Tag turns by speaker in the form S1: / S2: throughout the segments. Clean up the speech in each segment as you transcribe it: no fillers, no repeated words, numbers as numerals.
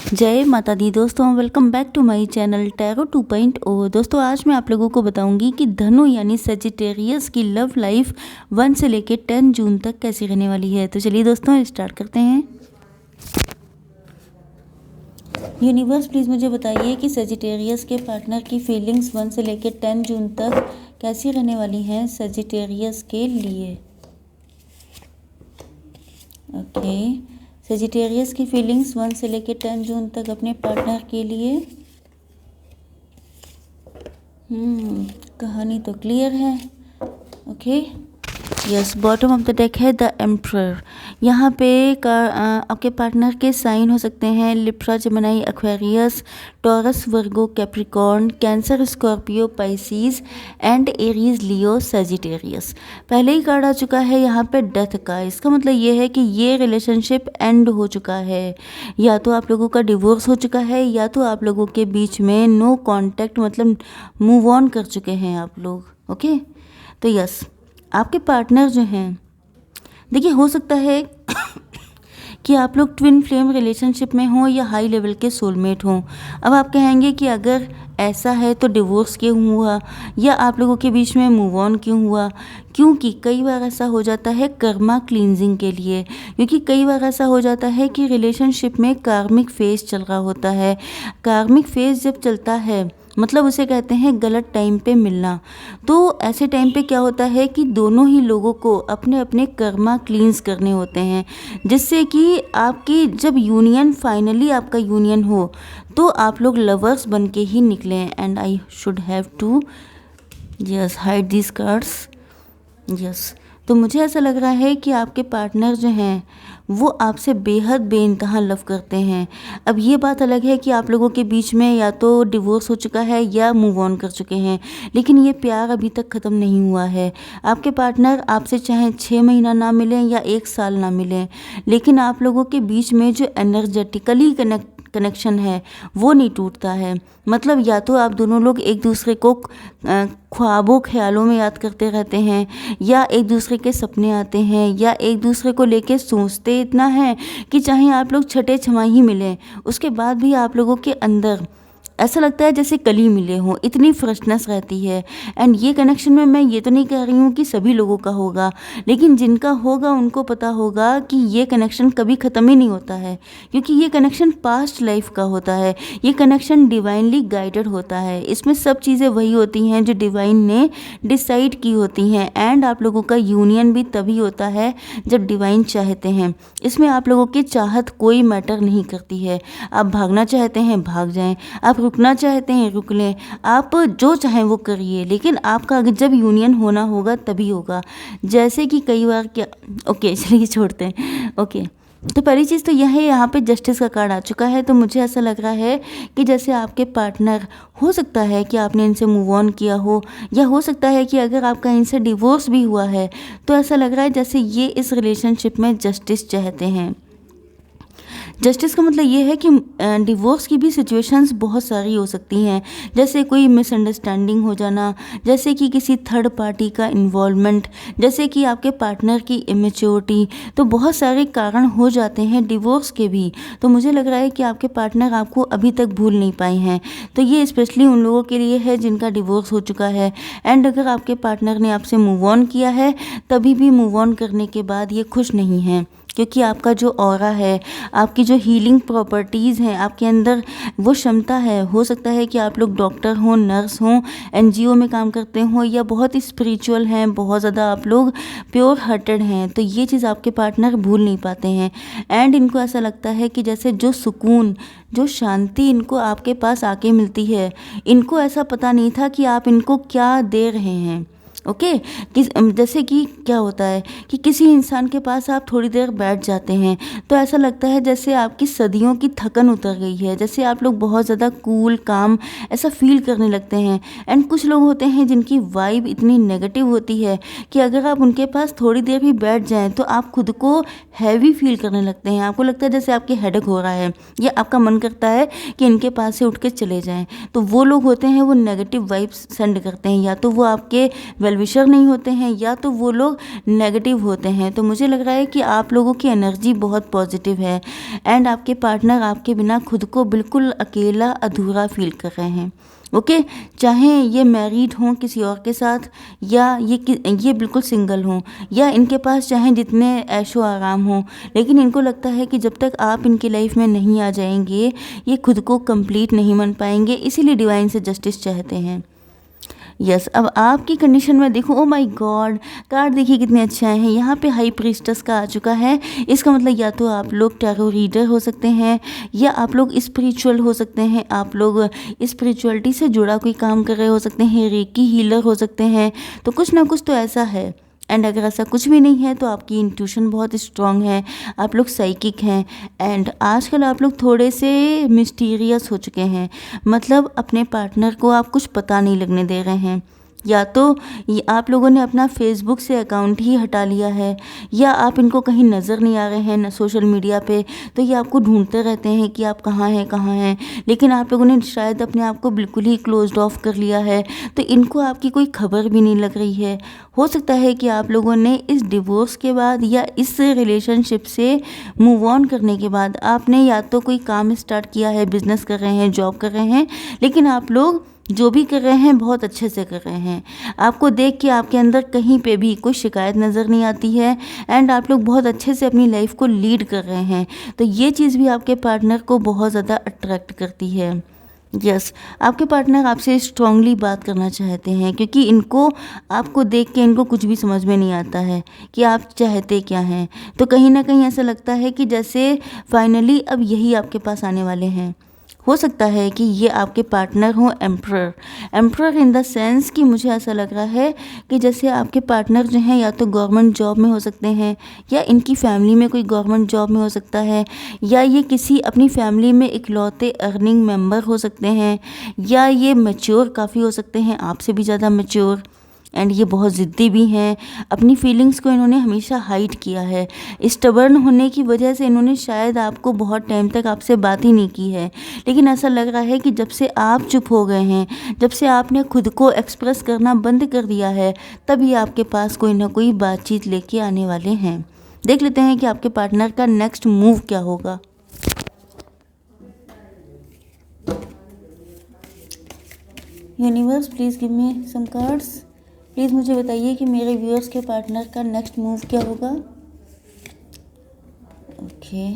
S1: जय माता दी दोस्तों, welcome back to my channel tarot 2.0। दोस्तों आज मैं आप लोगों को बताऊंगी कि धनु यानी सजिटेरियस की लव लाइफ 1 से लेकर 10 जून तक कैसी रहने वाली है। तो चलिए दोस्तों स्टार्ट करते हैं। यूनिवर्स प्लीज़ मुझे बताइए कि सजिटेरियस के पार्टनर की फीलिंग्स 1 से लेकर 10 जून तक कैसी रहने वाली हैं सजिटेरियस के लिए। ओके, सजिटेरियस की फीलिंग्स 1 से लेकर 10 जून तक अपने पार्टनर के लिए। कहानी तो क्लियर है। Okay yes, bottom of the deck है द एम्परर। यहाँ पे आपके पार्टनर के साइन हो सकते हैं Libra, Gemini, Aquarius, taurus, Virgo, Capricorn, cancer, Scorpio, Pisces and Aries, Leo, Sagittarius. पहले ही कार्ड आ चुका है यहाँ पे डेथ का। इसका मतलब ये है कि ये रिलेशनशिप एंड हो चुका है, या तो आप लोगों का डिवोर्स हो चुका है या तो आप लोगों के बीच में नो कॉन्टैक्ट, मतलब मूव ऑन कर चुके हैं आप लोग। ओके तो यस, आपके पार्टनर जो हैं, देखिए हो सकता है कि आप लोग ट्विन फ्लेम रिलेशनशिप में हों या हाई लेवल के सोलमेट हों। अब आप कहेंगे कि अगर ऐसा है तो डिवोर्स क्यों हुआ या आप लोगों के बीच में मूव ऑन क्यों हुआ। क्योंकि कई बार ऐसा हो जाता है कर्मा क्लींजिंग के लिए, क्योंकि कई बार ऐसा हो जाता है कि रिलेशनशिप में कार्मिक फेज चल रहा होता है। कार्मिक फेज जब चलता है मतलब उसे कहते हैं गलत टाइम पे मिलना। तो ऐसे टाइम पे क्या होता है कि दोनों ही लोगों को अपने अपने कर्मा क्लींस करने होते हैं, जिससे कि आपकी जब यूनियन फाइनली आपका यूनियन हो तो आप लोग लवर्स बन के ही निकलें। And I should have to yes hide this cards. Yes, तो मुझे ऐसा लग रहा है कि आपके पार्टनर जो हैं वो आपसे बेहद बेइंतहा लव करते हैं। अब ये बात अलग है कि आप लोगों के बीच में या तो डिवोर्स हो चुका है या मूव ऑन कर चुके हैं, लेकिन ये प्यार अभी तक ख़त्म नहीं हुआ है। आपके पार्टनर आपसे चाहे 6 महीना ना मिलें या 1 साल ना मिलें, लेकिन आप लोगों के बीच में जो एनर्जेटिकली कनेक्शन है वो नहीं टूटता है। मतलब या तो आप दोनों लोग एक दूसरे को ख्वाबों ख्यालों में याद करते रहते हैं, या एक दूसरे के सपने आते हैं, या एक दूसरे को लेके सोचते इतना है कि चाहे आप लोग छठे छमाही मिलें उसके बाद भी आप लोगों के अंदर ऐसा लगता है जैसे कल ही मिले हों, इतनी फ्रेशनेस रहती है। एंड ये कनेक्शन में मैं ये तो नहीं कह रही हूँ कि सभी लोगों का होगा, लेकिन जिनका होगा उनको पता होगा कि ये कनेक्शन कभी ख़त्म ही नहीं होता है, क्योंकि ये कनेक्शन पास्ट लाइफ का होता है। ये कनेक्शन डिवाइनली गाइडेड होता है। इसमें सब चीज़ें वही होती हैं जो डिवाइन ने डिसाइड की होती हैं। एंड आप लोगों का यूनियन भी तभी होता है जब डिवाइन चाहते हैं। इसमें आप लोगों की चाहत कोई मैटर नहीं करती है। आप भागना चाहते हैं भाग जाएं, आप रुकना चाहते हैं रुक लें, आप जो चाहें वो करिए, लेकिन आपका जब यूनियन होना होगा तभी होगा। जैसे कि कई बार क्या, ओके चलिए छोड़ते हैं। ओके तो पहली चीज़ तो यह है, यहाँ पे जस्टिस का कार्ड आ चुका है। तो मुझे ऐसा लग रहा है कि जैसे आपके पार्टनर, हो सकता है कि आपने इनसे मूव ऑन किया हो, या हो सकता है कि अगर आपका इनसे डिवोर्स भी हुआ है तो ऐसा लग रहा है जैसे ये इस रिलेशनशिप में जस्टिस चाहते हैं। जस्टिस का मतलब ये है कि डिवोर्स की भी सिचुएशंस बहुत सारी हो सकती हैं, जैसे कोई मिसअंडरस्टैंडिंग हो जाना, जैसे कि किसी थर्ड पार्टी का इन्वॉल्वमेंट, जैसे कि आपके पार्टनर की इमेच्योरिटी। तो बहुत सारे कारण हो जाते हैं डिवोर्स के भी। तो मुझे लग रहा है कि आपके पार्टनर आपको अभी तक भूल नहीं पाए हैं। तो ये स्पेशली उन लोगों के लिए है जिनका डिवोर्स हो चुका है। एंड अगर आपके पार्टनर ने आपसे मूव ऑन किया है तभी भी मूव ऑन करने के बाद ये खुश नहीं हैं, क्योंकि आपका जो ऑरा है, आपकी जो हीलिंग प्रॉपर्टीज़ हैं, आपके अंदर वो क्षमता है। हो सकता है कि आप लोग डॉक्टर हों, नर्स हों, एनजीओ में काम करते हों, या बहुत ही स्पिरिचुअल हैं, बहुत ज़्यादा आप लोग प्योर हार्टेड हैं। तो ये चीज़ आपके पार्टनर भूल नहीं पाते हैं। एंड इनको ऐसा लगता है कि जैसे जो सुकून, जो शांति इनको आपके पास आके मिलती है, इनको ऐसा पता नहीं था कि आप इनको क्या दे रहे हैं। ओके जैसे कि क्या होता है कि किसी इंसान के पास आप थोड़ी देर बैठ जाते हैं तो ऐसा लगता है जैसे आपकी सदियों की थकन उतर गई है, जैसे आप लोग बहुत ज़्यादा कूल काम ऐसा फील करने लगते हैं। एंड कुछ लोग होते हैं जिनकी वाइब इतनी नेगेटिव होती है कि अगर आप उनके पास थोड़ी देर भी बैठ जाएं तो आप खुद को हैवी फील करने लगते हैं। आपको लगता है जैसे आपके हेडेक हो रहा है, या आपका मन करता है कि इनके पास से उठ के चले जाएं। तो वो लोग होते हैं वो नेगेटिव वाइब्स सेंड करते हैं, या तो वो आपके वेल विशर नहीं होते हैं या तो वो लोग नेगेटिव होते हैं। तो मुझे लग रहा है कि आप लोगों की एनर्जी बहुत पॉजिटिव है एंड आपके पार्टनर आपके बिना खुद को बिल्कुल अकेला अधूरा फील कर रहे हैं। ओके, चाहे ये मैरिड हों किसी और के साथ या ये बिल्कुल सिंगल हों या इनके पास चाहे जितने ऐशो आराम हों, लेकिन इनको लगता है कि जब तक आप इनकी लाइफ में नहीं आ जाएंगे ये खुद को कंप्लीट नहीं मान पाएंगे, इसीलिए डिवाइन से जस्टिस चाहते हैं। यस, अब आपकी कंडीशन में देखो, ओ माय गॉड, कार्ड देखिए कितने अच्छे आए हैं। यहाँ पे हाई प्रीस्टस का आ चुका है। इसका मतलब या तो आप लोग टैरो रीडर हो सकते हैं या आप लोग स्पिरिचुअल हो सकते हैं, आप लोग स्पिरिचुअलिटी से जुड़ा कोई काम कर रहे हो सकते हैं, रेकी हीलर हो सकते हैं। तो कुछ ना कुछ तो ऐसा है। एंड अगर ऐसा कुछ भी नहीं है तो आपकी इंट्यूशन बहुत स्ट्रांग है, आप लोग साइकिक हैं एंड आजकल आप लोग थोड़े से मिस्टीरियस हो चुके हैं। मतलब अपने पार्टनर को आप कुछ पता नहीं लगने दे रहे हैं, या तो ये आप लोगों ने अपना फेसबुक से अकाउंट ही हटा लिया है या आप इनको कहीं नज़र नहीं आ रहे हैं न सोशल मीडिया पे, तो ये आपको ढूंढते रहते हैं कि आप कहाँ हैं, लेकिन आप लोगों ने शायद अपने आप को बिल्कुल ही क्लोज्ड ऑफ कर लिया है, तो इनको आपकी कोई खबर भी नहीं लग रही है। हो सकता है कि आप लोगों ने इस डिवोर्स के बाद या इस रिलेशनशिप से मूव ऑन करने के बाद आपने या तो कोई काम स्टार्ट किया है, बिजनेस कर रहे हैं, जॉब कर रहे हैं, लेकिन आप लोग जो भी कर रहे हैं बहुत अच्छे से कर रहे हैं। आपको देख के आपके अंदर कहीं पे भी कोई शिकायत नज़र नहीं आती है एंड आप लोग बहुत अच्छे से अपनी लाइफ को लीड कर रहे हैं। तो ये चीज़ भी आपके पार्टनर को बहुत ज़्यादा अट्रैक्ट करती है। यस, आपके पार्टनर आपसे स्ट्रांगली बात करना चाहते हैं क्योंकि इनको आपको देख के इनको कुछ भी समझ में नहीं आता है कि आप चाहते क्या हैं। तो कहीं ना कहीं ऐसा लगता है कि जैसे फाइनली अब यही आपके पास आने वाले हैं। हो सकता है कि ये आपके पार्टनर हों एम्परर इन द सेंस कि मुझे ऐसा लग रहा है कि जैसे आपके पार्टनर जो हैं या तो गवर्नमेंट जॉब में हो सकते हैं या इनकी फैमिली में कोई गवर्नमेंट जॉब में हो सकता है या ये किसी अपनी फैमिली में इकलौते अर्निंग मेंबर हो सकते हैं या ये मैच्योर काफ़ी हो सकते हैं, आपसे भी ज़्यादा मैच्योर। एंड ये बहुत ज़िद्दी भी हैं। अपनी फीलिंग्स को इन्होंने हमेशा हाइड किया है। स्टबर्न होने की वजह से इन्होंने शायद आपको बहुत टाइम तक आपसे बात ही नहीं की है, लेकिन ऐसा लग रहा है कि जब से आप चुप हो गए हैं, जब से आपने खुद को एक्सप्रेस करना बंद कर दिया है, तभी आपके पास कोई ना कोई बातचीत लेके आने वाले हैं। देख लेते हैं कि आपके पार्टनर का नेक्स्ट मूव क्या होगा। Universe please give me some cards. Please मुझे बताइए कि मेरे व्यूअर्स के पार्टनर का नेक्स्ट मूव क्या होगा। ओके,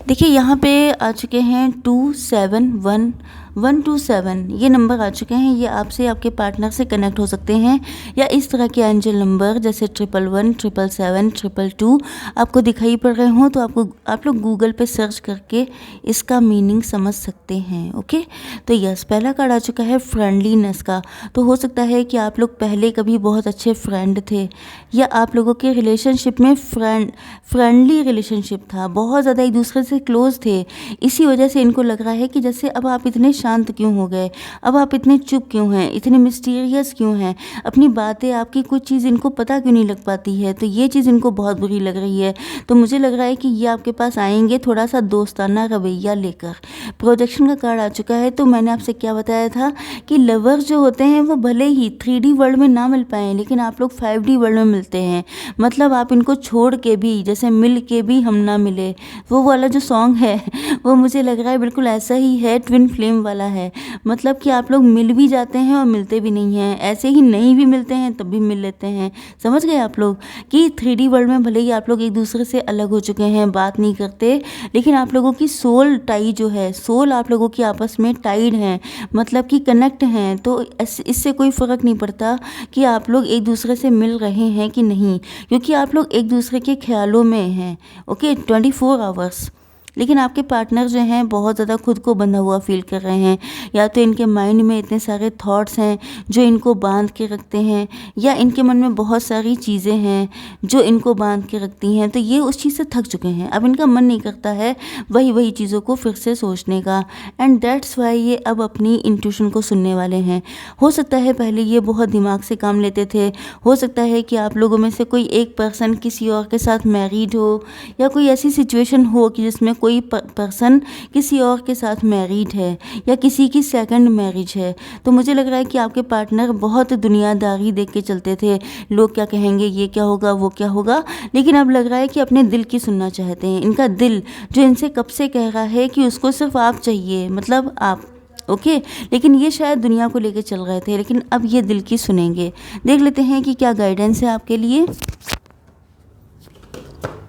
S1: देखिए यहाँ पे आ चुके हैं 271127 ये नंबर आ चुके हैं। ये आपसे आपके पार्टनर से कनेक्ट हो सकते हैं या इस तरह के एंजल नंबर जैसे 1111 777 222 आपको दिखाई पड़ रहे हों तो आप लोग गूगल पे सर्च करके इसका मीनिंग समझ सकते हैं। ओके, तो यस, पहला कार्ड आ चुका है फ्रेंडलीनेस का। तो हो सकता है कि आप लोग पहले कभी बहुत अच्छे फ्रेंड थे या आप लोगों के रिलेशनशिप में फ्रेंडली रिलेशनशिप था, बहुत ज़्यादा एक दूसरे से क्लोज थे। इसी वजह से इनको लग रहा है कि जैसे अब आप इतने शांत क्यों हो गए, अब आप इतने चुप क्यों हैं, इतने मिस्टीरियस क्यों हैं, अपनी बातें आपकी कुछ चीज़ इनको पता क्यों नहीं लग पाती है। तो ये चीज़ इनको बहुत बुरी लग रही है। तो मुझे लग रहा है कि ये आपके पास आएंगे थोड़ा सा दोस्ताना रवैया लेकर। प्रोजेक्शन का कार्ड आ चुका है। तो मैंने आपसे क्या बताया था कि लवर्स जो होते हैं वो भले ही 3D वर्ल्ड में ना मिल पाएँ, लेकिन आप लोग 5D वर्ल्ड में मिलते हैं। मतलब आप इनको छोड़ के भी, जैसे मिल के भी हम ना मिले, वो वाला जो सॉन्ग है वो मुझे लग रहा है बिल्कुल ऐसा ही है, ट्विन फ्लेम वाला है। मतलब कि आप लोग मिल भी जाते हैं और मिलते भी नहीं हैं, ऐसे ही नहीं भी मिलते हैं तब भी मिल लेते हैं। समझ गए आप लोग कि 3D वर्ल्ड में भले ही आप लोग एक दूसरे से अलग हो चुके हैं, बात नहीं करते, लेकिन आप लोगों की सोल टाई जो है, सोल आप लोगों की आपस में टाइड हैं, मतलब कि कनेक्ट हैं। तो इससे कोई फ़र्क नहीं पड़ता कि आप लोग एक दूसरे से मिल रहे हैं कि नहीं, क्योंकि आप लोग एक दूसरे के ख्यालों में हैं। Okay, 24 hours. लेकिन आपके पार्टनर जो हैं बहुत ज़्यादा खुद को बंधा हुआ फील कर रहे हैं, या तो इनके माइंड में इतने सारे थॉट्स हैं जो इनको बांध के रखते हैं, या इनके मन में बहुत सारी चीज़ें हैं जो इनको बांध के रखती हैं। तो ये उस चीज़ से थक चुके हैं, अब इनका मन नहीं करता है वही चीज़ों को फिर से सोचने का। एंड दैट्स वाई ये अब अपनी इंट्यूशन को सुनने वाले हैं। हो सकता है पहले ये बहुत दिमाग से काम लेते थे, हो सकता है कि आप लोगों में से कोई एक पर्सन किसी और के साथ मैरिड हो या कोई ऐसी सिचुएशन हो कि जिसमें कोई पर्सन किसी और के साथ मैरिड है या किसी की सेकंड मैरिज है, तो मुझे लग रहा है कि आपके पार्टनर बहुत दुनियादारी देख के चलते थे, लोग क्या कहेंगे, ये क्या होगा, वो क्या होगा, लेकिन अब लग रहा है कि अपने दिल की सुनना चाहते हैं। इनका दिल जो इनसे कब से कह रहा है कि उसको सिर्फ आप चाहिए, मतलब आप, ओके। लेकिन ये शायद दुनिया को लेके चल रहे थे, लेकिन अब ये दिल की सुनेंगे। देख लेते हैं कि क्या गाइडेंस है आपके लिए।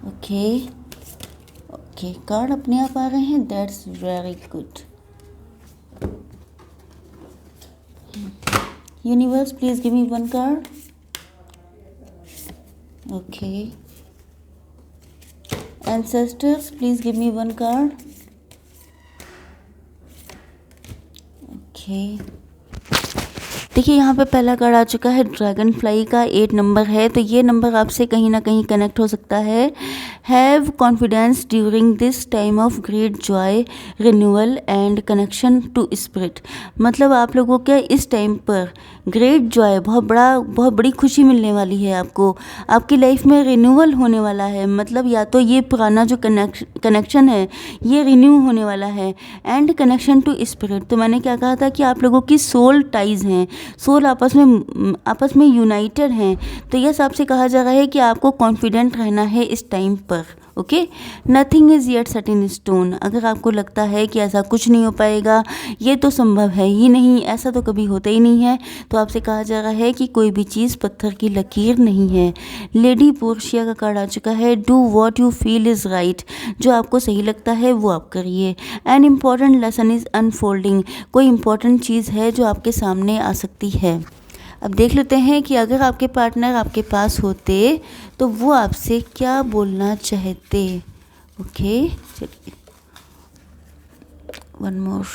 S1: ओके ओके, कार्ड अपने आप आ रहे हैं, that's very good. Universe please give me one card. Okay, ancestors please give me one card. Okay, देखिए यहाँ पे पहला कार्ड आ चुका है ड्रैगन फ्लाई का, 8 नंबर है, तो ये नंबर आपसे कहीं ना कहीं कनेक्ट हो सकता है। Have confidence during this time of great joy, renewal and connection to spirit. मतलब आप लोगों के इस टाइम पर ग्रेट जॉय, बहुत बड़ी खुशी मिलने वाली है आपको, आपकी लाइफ में रिन्यूअल होने वाला है। मतलब या तो ये पुराना जो कनेक्शन है ये रिन्यू होने वाला है, एंड कनेक्शन टू स्पिरिट, तो मैंने क्या कहा था कि आप लोगों की सोल टाइज हैं, सोल आपस में यूनाइटेड हैं। तो यस, आपसे कहा जा रहा है कि आपको कॉन्फिडेंट रहना है इस टाइम पर, okay. Nothing is yet set in stone. अगर आपको लगता है कि ऐसा कुछ नहीं हो पाएगा, ये तो संभव है ही नहीं, ऐसा तो कभी होता ही नहीं है, तो आपसे कहा जा रहा है कि कोई भी चीज़ पत्थर की लकीर नहीं है। लेडी पोर्शिया का कार्ड आ चुका है, do what you feel is right. जो आपको सही लगता है वो आप करिए। An important lesson is unfolding. कोई इम्पॉर्टेंट चीज़ है जो आपके सामने आ सकती है। अब देख लेते हैं कि अगर आपके पार्टनर आपके पास होते तो वो आपसे क्या बोलना चाहते। ओके, चलिए one more.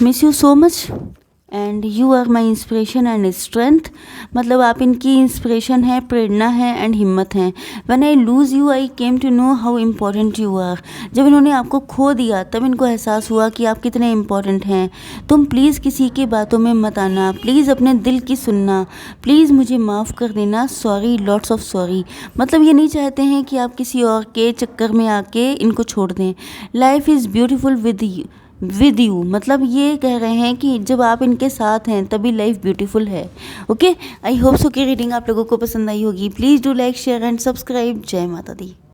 S1: Miss you so much and you are my inspiration and strength. मतलब आप इनकी इंस्पिरेशन है, प्रेरणा है एंड हिम्मत हैं। When I lose you I came to know how important you are. जब इन्होंने आपको खो दिया तब इनको एहसास हुआ कि आप कितने इम्पॉर्टेंट हैं। तुम प्लीज़ किसी की बातों में मत आना, प्लीज़ अपने दिल की सुनना, प्लीज़ मुझे माफ़ कर देना, सॉरी, लॉट्स ऑफ सॉरी। मतलब ये नहीं चाहते हैं कि आप किसी और के चक्कर में आके इनको छोड़ दें। Life is beautiful with you. मतलब ये कह रहे हैं कि जब आप इनके साथ हैं तभी लाइफ ब्यूटीफुल है। ओके, आई होप सो कि रीडिंग आप लोगों को पसंद आई होगी। Please do like, share and subscribe. जय माता दी।